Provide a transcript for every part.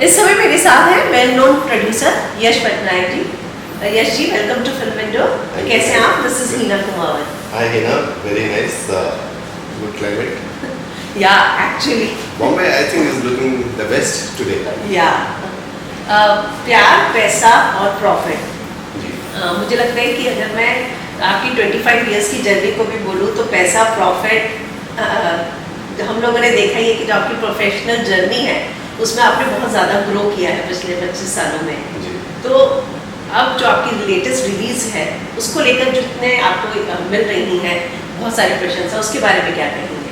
इस समय मेरे साथ है well known producer Yash Patnaik ji. Yash ji, welcome to film window. कैसे हैं आप? This is Heena Kumawat. Hi Hina, very nice. Good climate. या actually Bombay, I think, is looking the best today. या प्यार, पैसा और प्रॉफिट। जी. मुझे लगता है कि अगर मैं आपकी 25 इयर्स की जर्नी को भी बोलूँ तो पैसा, प्रॉफिट, हम लोगों ने देखा ही है कि जो आपकी प्रोफेशनल जर्नी है उसमें आपने बहुत ज़्यादा ग्रो किया है पिछले 25 सालों में। जी. तो अब जो आपकी लेटेस्ट रिलीज है उसको लेकर जितने आपको मिल रही हैं बहुत सारी प्रशंसा, उसके बारे में क्या कहेंगे?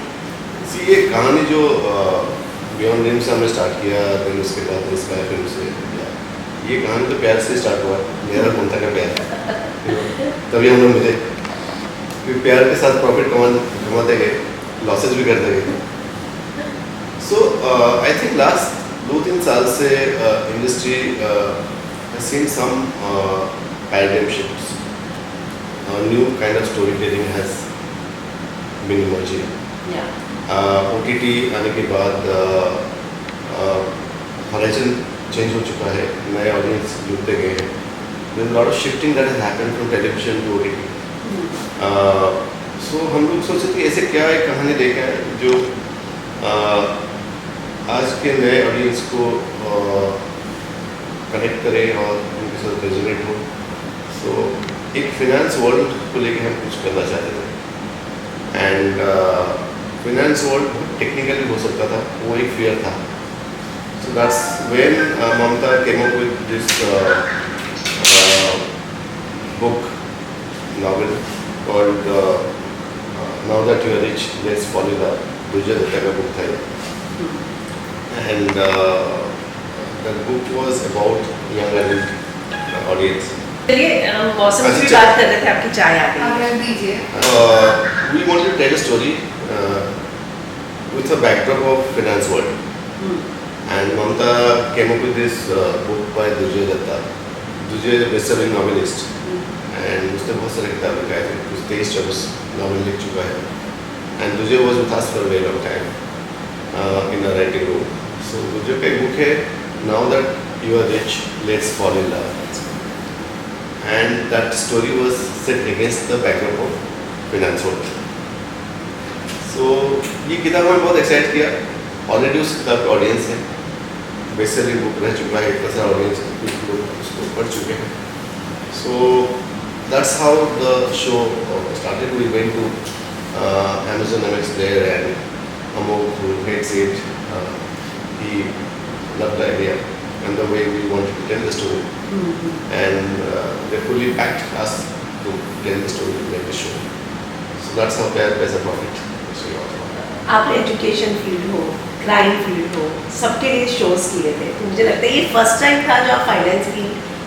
See, ये कहानी जो बियॉन्ड ड्रीम से हमने स्टार्ट किया, फिर उसके बाद स्काई फिल्म से, ये कहानी तो प्यार से स्टार्ट हुआ। मेरा कौन था का प्यार, तभी हम लोग मिले। फिर प्यार के साथ प्रॉफिट कमाते गए, लॉसेज भी करते गए। सो आई थिंक लास्ट 2-3 साल से industry has seen some paradigm shifts. A new kind of storytelling has been emerging. OTT आने के बाद horizon change हो चुका है, नए ऑडियंस जुड़ते गए हैं। There's a lot of shifting that has happened from television to OTT. So हम लोग सोचे कि ऐसे क्या एक कहानी लेके आए जो आज के नए ऑडियंस को कनेक्ट करें और उनके साथ रेजोनेट हो। सो एक फिनेंस वर्ल्ड को लेके हम कुछ करना चाहते थे। एंड फिनेंस वर्ल्ड टेक्निकली हो सकता था, वो एक फियर था। So that's when Mamata came up with this book novel called now that you are rich let's follow the Durjoy Datta का बुक था। And the book was about young adult audience. चलिए मौसम की भी बात कर रहे थे, आपकी चाय आ गई। आप रख दीजिए। We wanted to tell a story with a backdrop of finance world. And Mamta came up with this book by Dujay Datta. Dujay is a best-selling novelist. And उसने बहुत सारे किताब लिखा है, कुछ 23-24 नॉवेल लिख चुका है। And Dujay was with us for a very long time in a writing room. So Dujay का एक book है Now that you are rich, let's fall in love. And that story was set against the backdrop of finance world. So ये किताब हमें बहुत excite किया। Already उस किताब का ऑडियंस है, बेस्ट सेलिंग बुक रह चुका है, इतना सारा ऑडियंस कुछ लोग उसको पढ़ चुके हैं। So that's how the show started. We went to Amazon MX Player and Amol, who hates it, he loved the idea and the way we wanted to tell the story. And they fully backed us to tell the story, to make the show. So that's how Pyar Paisa Profit. आप education field हो, crime field हो, सबके लिए shows किए थे। तो मुझे लगता है ये फर्स्ट टाइम था जो आप फाइनेंस की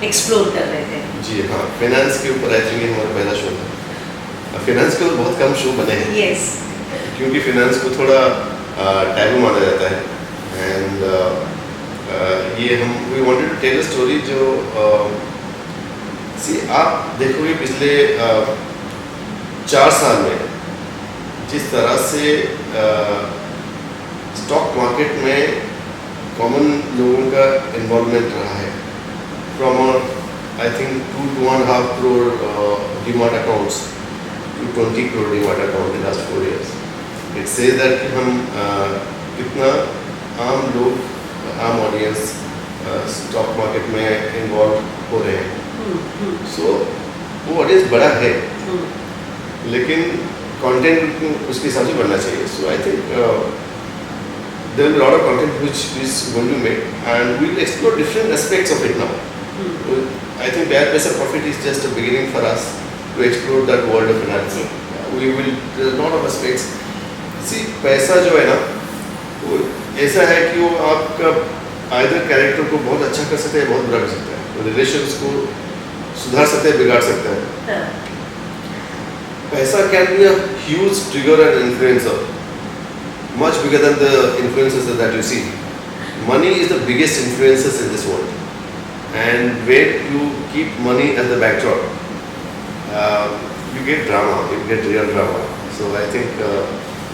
एक्सप्लोर कर रहे थे। जी हाँ, फाइनेंस के ऊपर आई थिंक ये हमारा पहला शो था। फाइनेंस के ऊपर बहुत कम शो बने हैं। यस। क्योंकि फाइनेंस को थोड़ा टैबू माना जाता है। एंड ये हम we wanted to tell a story जो आप देखोगे पिछले 4 साल में जिस तरह से स्टॉक मार्केट में कॉमन लोगों का इन्वॉल्वमेंट रहा है, from I think 2-2.5 crore demat accounts to 20 crore demat account in last 4 years. It says that कि हम कितना आम लोग, आम ऑडियंस स्टॉक मार्केट में इन्वॉल्व हो रहे हैं। सो वो ऑडियंस बड़ा है, लेकिन कंटेंट उसके हिसाब से बनना चाहिए। So I think there will be lot of content which is going to make and we will explore different aspects of it now. I think Pyaar Paisa profit is just a beginning for us to explore that world of finance. We will lot of aspects. See पैसा जो है ना, वो ऐसा है कि वो आपका आइदर कैरेक्टर को बहुत अच्छा कर सकता है, बहुत बुरा कर सकता है, रिलेशंस को सुधार सकता है, बिगाड़ सकता है। पैसा can be a huge trigger and influencer, much bigger than the influences that you see. Money is the biggest influences in this world, and where you keep money as the backdrop, you get drama, you get real drama. So I think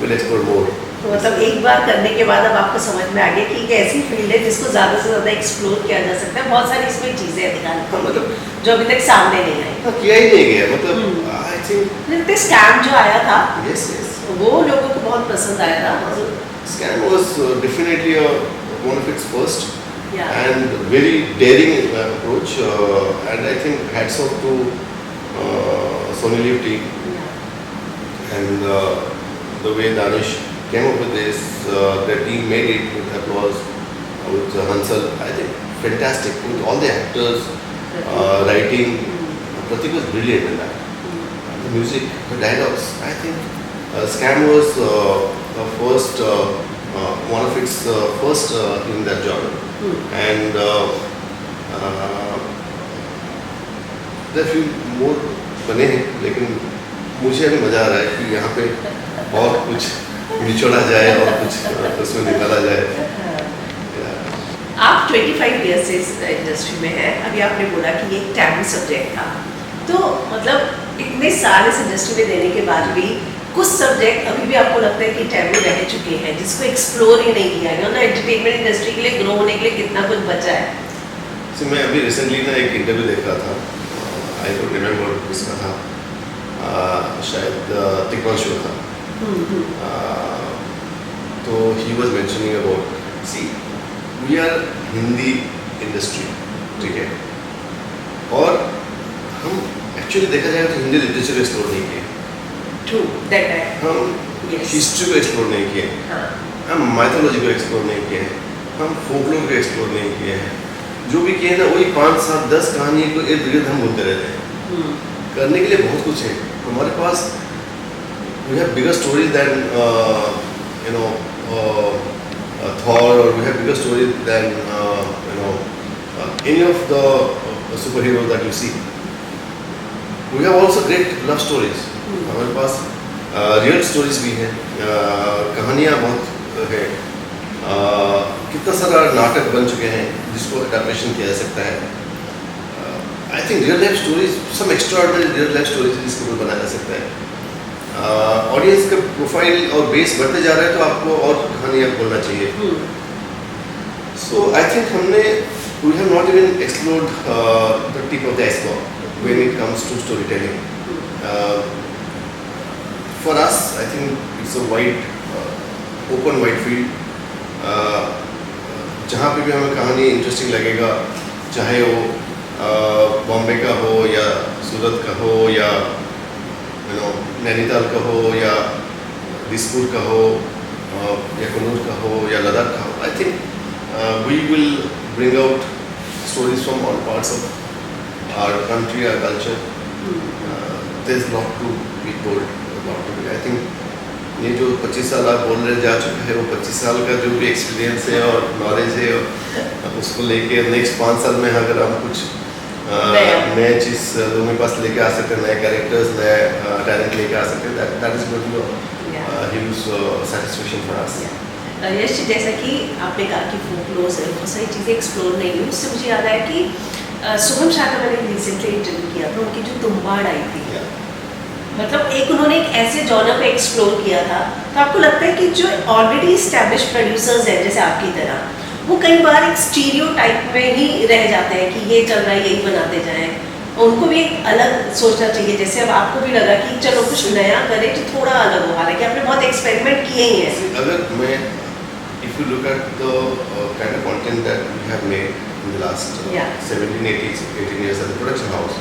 we'll explore more. तो मतलब एक बार करने के बाद अब आपको समझ में आ गया कि एक ऐसी फील्ड है जिसको ज़्यादा से ज़्यादा एक्सप्लोर किया जा सकता है, बहुत सारी इसमें चीज़ें हैं दिखाने हाँ, को, मतलब जो अभी तक सामने नहीं आई। हाँ, किया ही नहीं गया, मतलब आई थिंक स्कैम जो आया था यस यस वो लोगों को बहुत पसंद आया था। scam was definitely one of its first Yeah. and very daring approach and I think hats off to Sony Live team and the way Danish came up with this, their team made it with applause, with Hansal, I think fantastic, with all the actors, writing, Pratik was brilliant in that. The music, the dialogues, I think Scam was the first, one of its first in that genre. And there are few more बने हैं, लेकिन मुझे अभी मज़ा आ रहा है कि यहाँ पे और कुछ निचोड़ा जाए और कुछ उसमें निकाला जाए। आप 25 ईयर से इस इंडस्ट्री में हैं, अभी आपने बोला कि ये एक टैबू सब्जेक्ट था, तो मतलब इतने साल इस इंडस्ट्री में देने के बाद भी कुछ सब्जेक्ट अभी भी आपको लगता है कि टैबू रह चुके हैं जिसको एक्सप्लोर ही नहीं किया गया ना, एंटरटेनमेंट इंडस्ट्री के लिए ग्रो होने के लिए कितना कुछ बचा है। So, मैं अभी रिसेंटली ना एक इंटरव्यू देख रहा था, आई डोंट रिमेम्बर किसका था, शायद तिकवाल शो था, तो he was mentioning about see we are Hindi industry, ठीक है, और हम एक्चुअली देखा जाए तो हिंदी लिटरेचर एक्सप्लोर नहीं किए, ट्रू दैट है, हम हिस्ट्री को एक्सप्लोर नहीं किए, हम माइथोलॉजी को एक्सप्लोर नहीं किए हैं, हम फोकलोर को एक्सप्लोर नहीं किए हैं, जो भी किए ना वही 5, 7, 10 कहानी को इर्द गिर्द हम बोलते रहते हैं। करने के लिए बहुत कुछ है हमारे पास, we have bigger stories than you know Thor, or we have bigger stories than any of the superheroes that you see. We have also great love stories. हमारे पास रियल स्टोरीज भी हैं, कहानियाँ बहुत है, कितना सारा नाटक बन चुके हैं जिसको अडेप्टेशन किया जा सकता है। I think real life stories, some extraordinary real life stories जिसके ऊपर बनाया जा सकता है। ऑडियंस का प्रोफाइल और बेस बढ़ते जा रहा है तो आपको और कहानियाँ बोलना चाहिए। सो आई थिंक हमने we have not even explored the tip of the iceberg when it comes to story telling. For us, I think it's a wide, open wide field. जहाँ पे भी हमें कहानी इंटरेस्टिंग लगेगा, चाहे वो बॉम्बे का हो या सूरत का हो या नैनीताल का हो या दिसपुर का हो या कन्नौज का हो या लद्दाख का हो, I think we will bring out stories from all parts of our country, our culture. There's a lot to be told. I think ये जो 25 साल आप बोल रहे जा चुके हैं, वो 25 साल का जो भी एक्सपीरियंस है और नॉलेज है, उसको लेके नेक्स्ट 5 साल में अगर हम कुछ नए चीज़ लोगों के पास लेके आ सकते हैं, नए कैरेक्टर्स, नए टैलेंट लेके आ सकते हैं, that is going to huge satisfaction for us. Yash ji, जैसा कि आपने कहा कि फोकलोर्स है, बहुत सारी चीज़ें एक्सप्लोर नहीं हुई, उससे मुझे याद आया कि शुभम शाह का मैंने रिसेंटली इंटरव्यू किया था, उनकी जो तुम्बाड़ आई थी, मतलब एक उन्होंने एक ऐसे जॉनर पे एक्सप्लोर किया था, तो आपको लगता है कि जो ऑलरेडी इस्टेब्लिश प्रोड्यूसर्स हैं जैसे आपकी तरह, वो कई बार एक स्टीरियोटाइप में ही रह जाते हैं कि ये चल रहा है यही बनाते जाएं, उनको भी एक अलग सोचना चाहिए। जैसे अब आपको भी लगा कि चलो कुछ नया करें जो थोड़ा अलग हो, हालांकि आपने बहुत एक्सपेरिमेंट किए ही हैं। अगर मैं if you look at the kind of content that we have made in the last 17 18 years as a production house,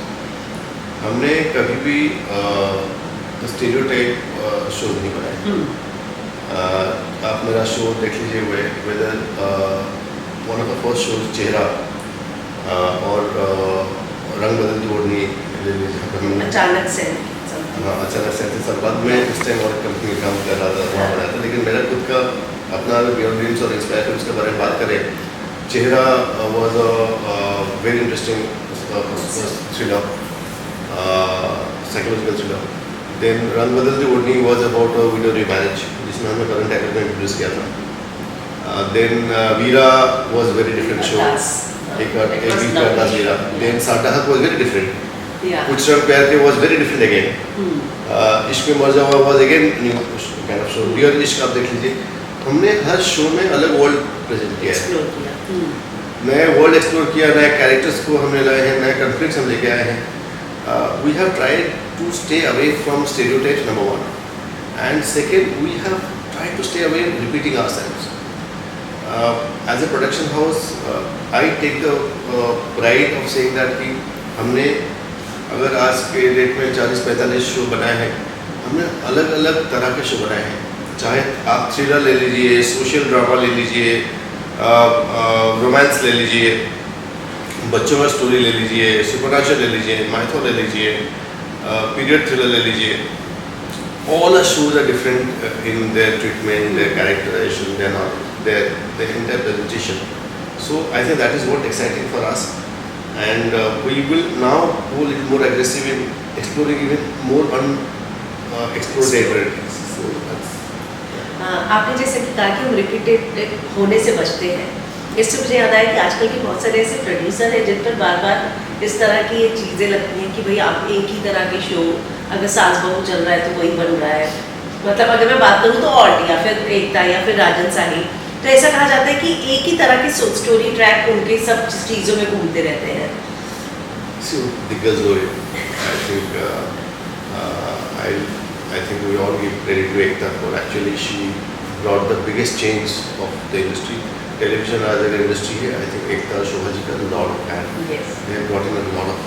हमने कभी भी स्टीरियोटाइप शो नहीं बनाए। आप मेरा शो देख लीजिए हुए, whether one of the first show चेहरा और रंग बदलती ओढ़नी, अचानक से साल बाद में उस टाइम और कंपनी में काम कर रहा था, वहाँ बनाया था, लेकिन मेरा खुद का अपना बियॉन्ड ड्रीम्स और इंस्पायर उसके बारे में बात करें, Chehra was a very interesting thriller, psychological thriller. Then Rang Badalti Odhni was about a widow remarriage, जिसमें हमने करण टैकर को इंट्रोड्यूस किया था। Then Veera was very different show, एक वीरा। देन साटाहत वॉज वेरी डिफरेंट, Yeah. कुछ रंग प्यार के was very different again. इश्क में मर जावा was again new kind of show. Dear इश्क आप देख लीजिए, हमने हर शो में अलग वर्ल्ड प्रेजेंट किया है, एक्सप्लोर किया। नए वर्ल्ड एक्सप्लोर किया, नए कैरेक्टर्स को हमने लाए हैं, नए कॉन्फ्लिक्ट्स हम लेके आए हैं. We have tried to stay away from stereotypes, number one, and second, we have tried to stay away repeating ourselves. As a production house, I take the pride of saying that कि हमने अगर आज के date में 40-45 show बनाए हैं, हमने अलग अलग तरह के शो बनाए हैं. चाहे आप थ्रिलर ले लीजिए, सोशल ड्रामा ले लीजिए, रोमांस ले लीजिए, बच्चों का स्टोरी ले लीजिए, सुपरनैचुरल ले लीजिए, माइथो ले लीजिए, पीरियड थ्रिलर ले लीजिए. All the shows are different in their treatment, their characterization, their entire presentation. So I think that is what exciting for us, and we will now go a little more aggressive in exploring even more unexplored territories. So that's. आपने जैसे कि कहा कि हम repeated होने से बचते हैं, इससे मुझे याद आया कि आजकल के बहुत सारे ऐसे प्रोड्यूसर हैं जिन पर बार बार इस तरह की ये चीज़ें लगती हैं कि भाई आप एक ही तरह के शो, अगर सास बहू चल रहा है तो वही बन रहा है. मतलब अगर मैं बात करूँ तो ऑल्ट या फिर एकता या फिर राजन साही, तो ऐसा कहा जाता है कि एक ही तरह की स्टोरी ट्रैक उनके सब चीज़ों में घूमते रहते हैं. So Diggaz Goyal, I think we all give credit to Ekta for actually she brought the biggest change of the industry. Television as an industry है, I think Ekta Shobha ji का lot of talent. Yes. They have brought in a lot of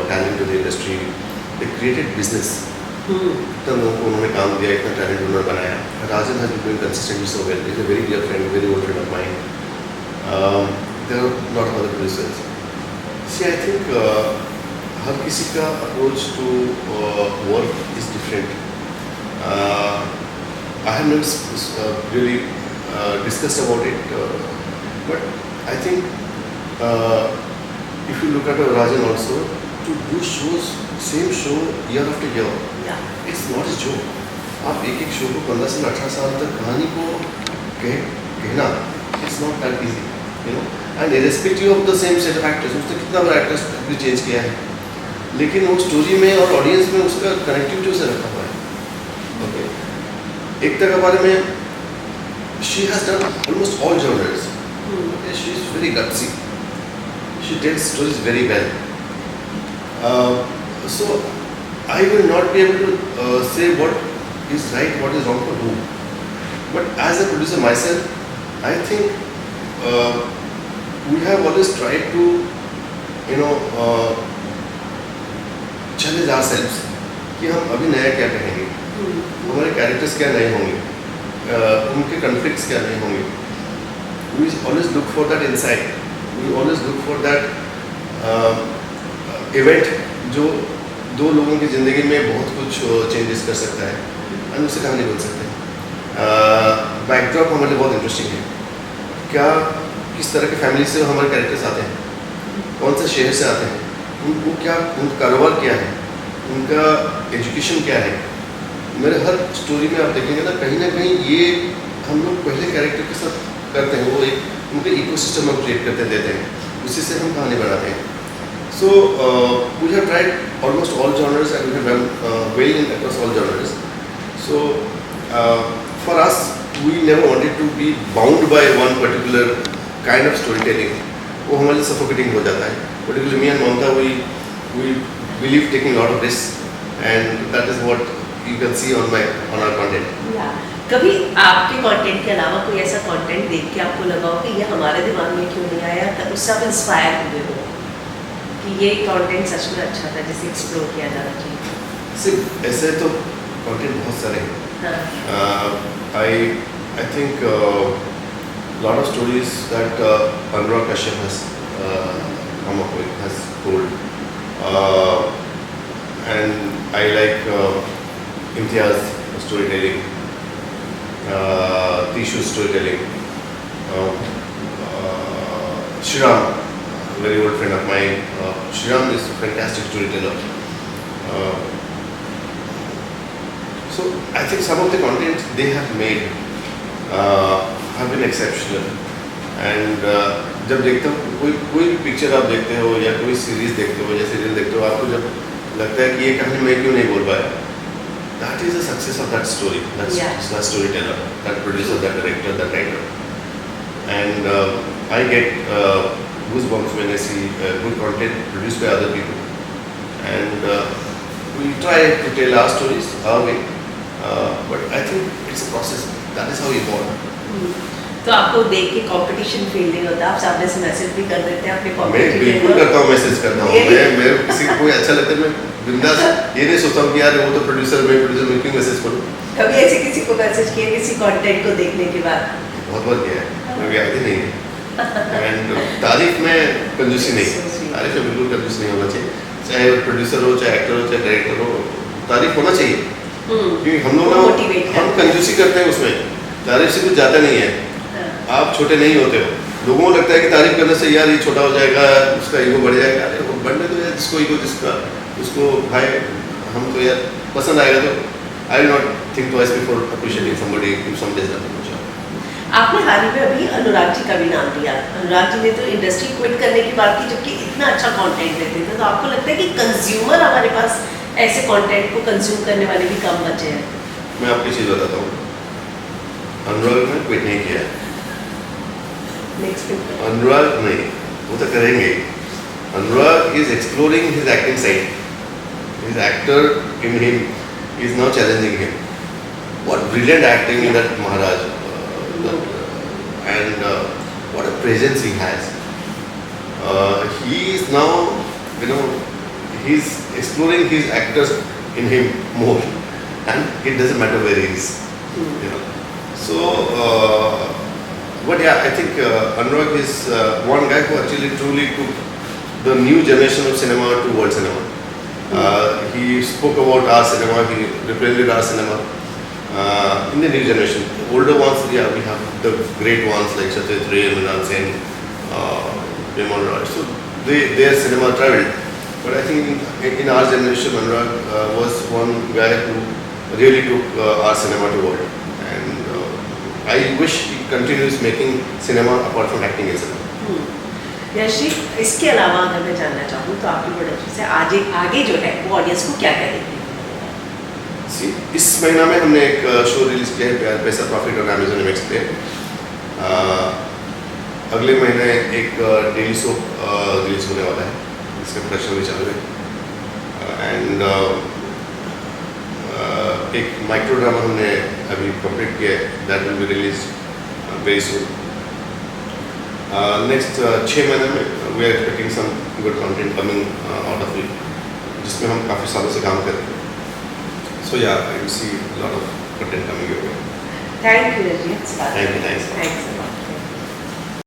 talent to the industry. They created business. इतना लोगों को उन्होंने काम दिया, इतना talent उन्होंने बनाया. Rajan has been doing consistently so well. He's a very dear friend, very old friend of mine. There are a lot of other producers. See, I think हर किसी का approach to work is different. I have never really discussed about it, but I think if you look at Rajan also, to do shows, same show year after year, Yeah. it's not a joke. आप एक show को 15 से 18 साल तक कहानी को कहना, it's not that easy, you know. And irrespective of the same set of actors, उसने कितना बड़ा एक्टर्स भी चेंज किया है, लेकिन वो स्टोरी में और ऑडियंस में उसका कनेक्टिविटी उसे रखा हुआ है. Okay. एकता के बारे में, she has done almost all genres. Okay, she is very gutsy. She tells stories very well. So I will not be able to say what is right, what is wrong for whom. But as a producer myself, I think we have always tried to, you know, challenge ourselves कि हम अभी नया क्या कहेंगे, हमारे characters क्या नए होंगे, उनके कॉन्फ्लिक्ट्स क्या नहीं होंगे. We always look for that insight. We always look for that event जो दो लोगों की ज़िंदगी में बहुत कुछ चेंजेस कर सकता है, और उससे कहानी बन सकते हैं. बैकड्रॉप हमारे लिए बहुत इंटरेस्टिंग है. क्या किस तरह के फैमिली से हमारे कैरेक्टर्स आते हैं, कौन से शहर से आते हैं, उनको क्या, उनका कारोबार क्या है, उनका एजुकेशन क्या है. मेरे हर स्टोरी में आप देखेंगे ना कहीं ये हम लोग पहले कैरेक्टर के साथ करते हैं, वो एक उनके इकोसिस्टम हम क्रिएट करते देते हैं, उसी से हम कहानी बनाते हैं. So we have tried almost all genres and we have done well in across all genres. So for us, we never wanted to be bound by one particular kind of storytelling. वो हमारे लिए suffocating हो जाता है. Particularly me and Mamta, we believe taking a lot of risks, and that is what you can see on our content. Yeah. कभी आपके content के अलावा कोई ऐसा कंटेंट देख के आपको लगा हो कि ये हमारे दिमाग में क्यों नहीं आया, तब उससे आप इंस्पायर हुए हो कि ये कंटेंट सच में अच्छा था जिसे एक्सप्लोर किया जाना चाहिए? सिर्फ ऐसे तो कंटेंट बहुत सारे हैं. I think lot of stories that Anurag Kashyap has come up with, has told, and I like Imtiaz storytelling, Tishu storytelling, Shriram, a very old friend of mine. Shriram is a fantastic storyteller. So I think some of the content they have made have been exceptional. And जब देखता हूँ कोई भी picture आप देखते हो या कोई सीरीज़ देखते हो या सीरियल देखते हो, आपको जब लगता है कि ये कहानी मैं क्यों नहीं बोल पाया, that is the success of that story. That's Yeah. the storyteller, that producer, that director, that writer. And I get goosebumps when I see good content produced by other people. And we try to tell our stories our way. But I think it's a process. That is how we evolve. तो आपको देख के competition feel नहीं होता, आप सामने से message भी कर देते हैं अपने मैं कॉम्पिटिटर बिल्कुल करता हूँ, मैसेज करता हूँ। मैं मेरे किसी को कोई अच्छा लगता है मैं बिंदास ये नहीं सोचता हूँ कि यार वो तो प्रोड्यूसर मैं क्यों मैसेज करूँ। कभी ऐसे किसी को मैसेज किया किसी कंटेंट को देखने के बाद? बहुत बार किया है, कभी आती नहीं है। एंड तारीफ में कंजूसी नहीं, तारीफ में बिल्कुल कंजूस नहीं होना चाहिए, चाहे प्रोड्यूसर हो, चाहे एक्टर हो, चाहे डायरेक्टर हो, तारीफ होना चाहिए। क्योंकि हम लोग हम कंजूसी करते हैं उसमें, तारीफ से कुछ जाता नहीं है। आप छोटे नहीं होते हो, लोगों को लगता है कि तारीफ करने से यार ये छोटा हो जाएगा, उसका ईगो बढ़ जाएगा। अरे वो बढ़ने दो यार, जिसको ईगो जिसका उसको भाई हम तो यार पसंद आएगा तो I will not think twice before appreciating somebody if somebody is done. आपने हाल ही में अभी अनुराग जी का भी नाम लिया। अनुराग जी ने तो इंडस्ट्री क्विट करने की बात की जबकि इतना अच्छा कंटेंट देते थे, तो आपको लगता है कि कंज्यूमर हमारे पास ऐसे कंटेंट को कंज्यूम करने वाले भी कम बचे हैं? मैं आपकी चीज़ बताता हूँ, अनुराग ने क्विट नहीं किया। अनुराग नहीं, वो तो करेंगे। Anurag is exploring his acting side, his actor in him is now challenging him. What brilliant acting in that Maharaj, and what a presence he has. He is now, he's exploring his actors in him more, and it doesn't matter where he is. So, but yeah, I think Anurag is one guy who actually truly took the new generation of cinema to world cinema. He spoke about our cinema, he represented our cinema in the new generation. Older ones, yeah, we have the great ones like Satyajit Ray, Mrinal Sen, Raymond Roy. So their cinema traveled. But I think in our generation, Anurag was one guy who really took our cinema to world. And I wish he continues making cinema apart from acting in cinema. Yeshi, इसके अलावा अगर मैं जानना चाहूँ तो आपकी production से आगे जो है वो ऑडियंस को क्या क्या देखने को मिलेगा? इस महीना में हमने एक शो रिलीज किया है, प्यार पैसा प्रॉफिट और अमेजन MX पे। अगले महीने एक डेली शो रिलीज होने वाला है, इसका प्रोडक्शन भी चालू है। एंड एक माइक्रो ड्रामा हमने अभी कंप्लीट किया है, that will be release very soon. Next 6 महीने में we are expecting some good content coming out of it, जिसमें हम काफ़ी सालों से काम कर रहे हैं। So yeah I will see lot of content coming your way. Thank you Rajneesh. Thank you. Thanks.